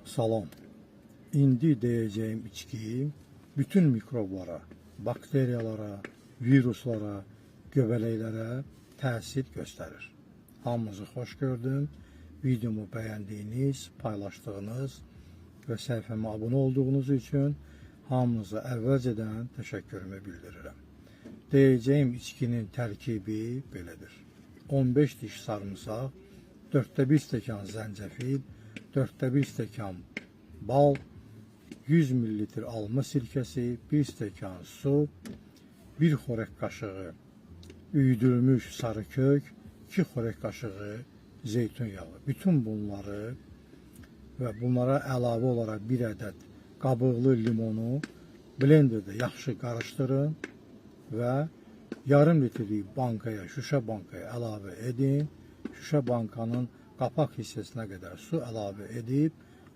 Salam. İndi deyeceğim içki bütün mikroblara, bakteriyalara, viruslara, göbələklərə təsir göstərir. Hamınızı xoş gördüm. Videomu beğendiğiniz, paylaştığınız ve səhifəmə abunə olduğunuz için hamınıza əvvəlcədən təşəkkürümü bildirirəm. Deyəcəyim içkinin tərkibi belədir. 15 diş sarımsaq, 4'te 1 stəkan zəncəfil, 4'te 1 stəkan bal, 100 ml alma sirkəsi, 1 stəkan su, 1 xörək qaşığı üyüdülmüş sarı kök, 2 xörək qaşığı zeytun yağı. Bütün bunları və bunlara əlavə olaraq 1 ədəd qabıqlı limonu blenderdə yaxşı qarışdırın və yarım litrelik bankaya, şüşə bankaya əlavə edin. Şüşə bankanın qapaq hissəsinə qədər su əlavə edib,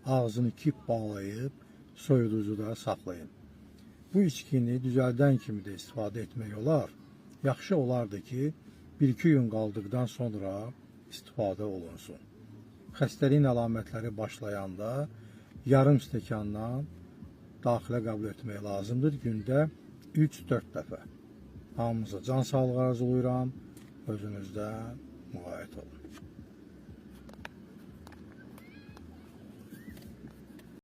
ağzını kip bağlayıb, soyuducuda saxlayın. Bu içkini düzəldən kimi də istifadə etmək olar. Yaxşı olardı ki, 1-2 gün qaldıqdan sonra istifadə olunsun. Xəstəliyin əlamətləri başlayanda yarım stəkandan daxilə qəbul etmək lazımdır. Gündə 3-4 dəfə. Hamınıza can sağlığı arzulayıram. Özünüzdən müğayət olun.